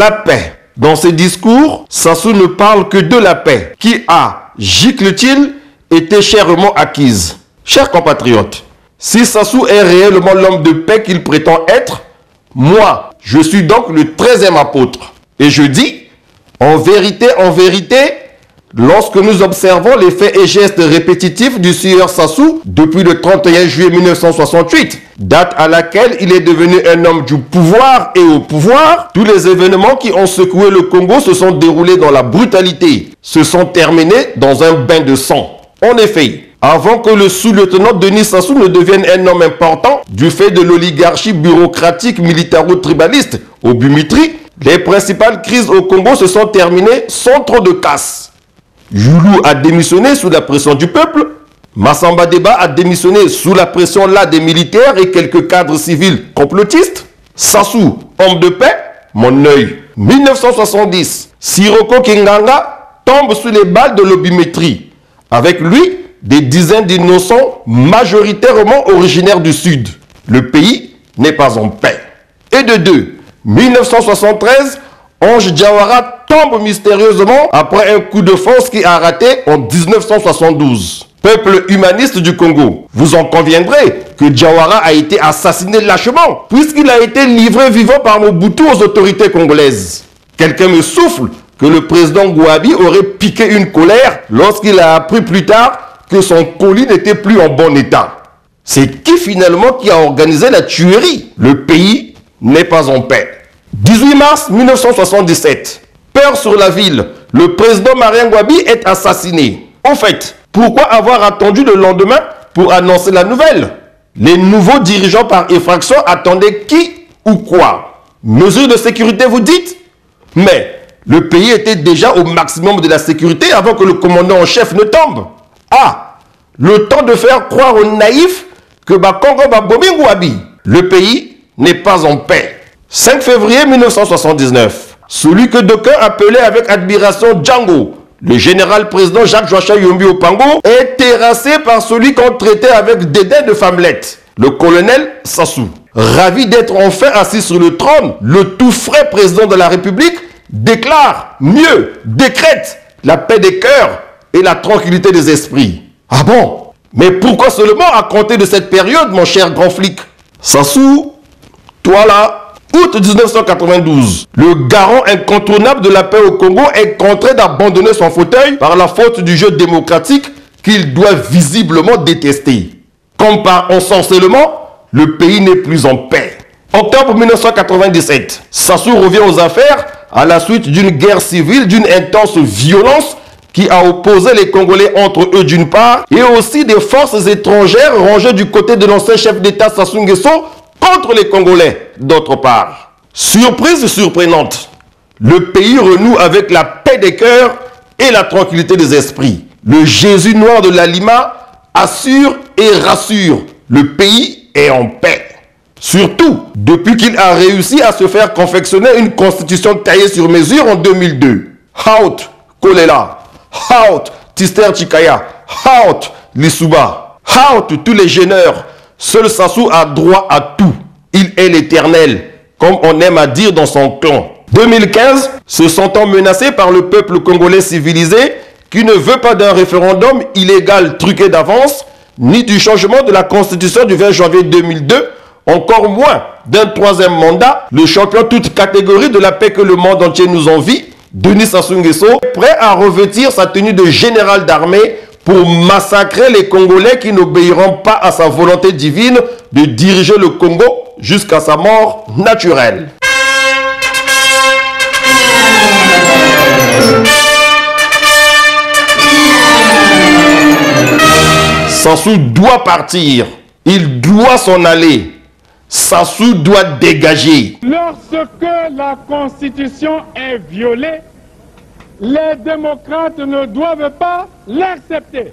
La paix. Dans ses discours, Sassou ne parle que de la paix, qui a, gicle-t-il, été chèrement acquise. Chers compatriotes, si Sassou est réellement l'homme de paix qu'il prétend être, moi, je suis donc le 13e apôtre. Et je dis, en vérité, lorsque nous observons les faits et gestes répétitifs du sieur Sassou depuis le 31 juillet 1968, date à laquelle il est devenu un homme du pouvoir et au pouvoir, tous les événements qui ont secoué le Congo se sont déroulés dans la brutalité, se sont terminés dans un bain de sang. En effet, avant que le sous-lieutenant Denis Sassou ne devienne un homme important, du fait de l'oligarchie bureaucratique militaro-tribaliste au Bumitri, les principales crises au Congo se sont terminées sans trop de casse. Youlou a démissionné sous la pression du peuple, Massamba Deba a démissionné sous la pression là des militaires et quelques cadres civils complotistes. Sassou, homme de paix, mon œil. 1970, Siroko Kinganga tombe sous les balles de l'obimétrie. Avec lui, des dizaines d'innocents majoritairement originaires du Sud. Le pays n'est pas en paix. Et de deux, 1973, Ange Diawara tombe mystérieusement après un coup de force qui a raté en 1972. Peuple humaniste du Congo, vous en conviendrez que Diawara a été assassiné lâchement puisqu'il a été livré vivant par Mobutu aux autorités congolaises. Quelqu'un me souffle que le président Gouabi aurait piqué une colère lorsqu'il a appris plus tard que son colis n'était plus en bon état. C'est qui finalement qui a organisé la tuerie? Le pays n'est pas en paix. 18 mars 1977, peur sur la ville, le président Marien Gouabi est assassiné. En fait, pourquoi avoir attendu le lendemain pour annoncer la nouvelle? Les nouveaux dirigeants par effraction attendaient qui ou quoi? Mesures de sécurité, vous dites? Mais le pays était déjà au maximum de la sécurité avant que le commandant en chef ne tombe. Ah, le temps de faire croire aux naïfs que Bakongo Babobi Gouabi. Le pays n'est pas en paix. 5 février 1979, celui que d'aucuns appelaient avec admiration Django, le général-président Jacques-Joachim Yombi Opango, est terrassé par celui qu'on traitait avec dédain de femmelette, le colonel Sassou. Ravi d'être enfin assis sur le trône, le tout frais président de la République déclare, mieux, décrète la paix des cœurs et la tranquillité des esprits. Ah bon? Mais pourquoi seulement à compter de cette période, mon cher grand flic? Sassou, toi là, août 1992, le garant incontournable de la paix au Congo est contraint d'abandonner son fauteuil par la faute du jeu démocratique qu'il doit visiblement détester. Comme par ensorcellement, le pays n'est plus en paix. Octobre 1997, Sassou revient aux affaires à la suite d'une guerre civile d'une intense violence qui a opposé les Congolais entre eux d'une part et aussi des forces étrangères rangées du côté de l'ancien chef d'État Sassou Nguesso contre les Congolais d'autre part. Surprise surprenante, le pays renoue avec la paix des cœurs et la tranquillité des esprits. Le Jésus noir de l'Alima assure et rassure, le pays est en paix. Surtout depuis qu'il a réussi à se faire confectionner une constitution taillée sur mesure en 2002. Haut Kolela, Haut Tister Chikaya, Haut Lissouba, Haut tous les gêneurs. Seul Sassou a droit à tout. Il est l'éternel, comme on aime à dire dans son clan. 2015, se sentant menacé par le peuple congolais civilisé, qui ne veut pas d'un référendum illégal truqué d'avance, ni du changement de la constitution du 20 janvier 2002, encore moins d'un troisième mandat, le champion toute catégorie de la paix que le monde entier nous envie, Denis Sassou Nguesso, est prêt à revêtir sa tenue de général d'armée pour massacrer les Congolais qui n'obéiront pas à sa volonté divine de diriger le Congo jusqu'à sa mort naturelle. Sassou doit partir. Il doit s'en aller. Sassou doit dégager. Lorsque la Constitution est violée, les démocrates ne doivent pas l'accepter.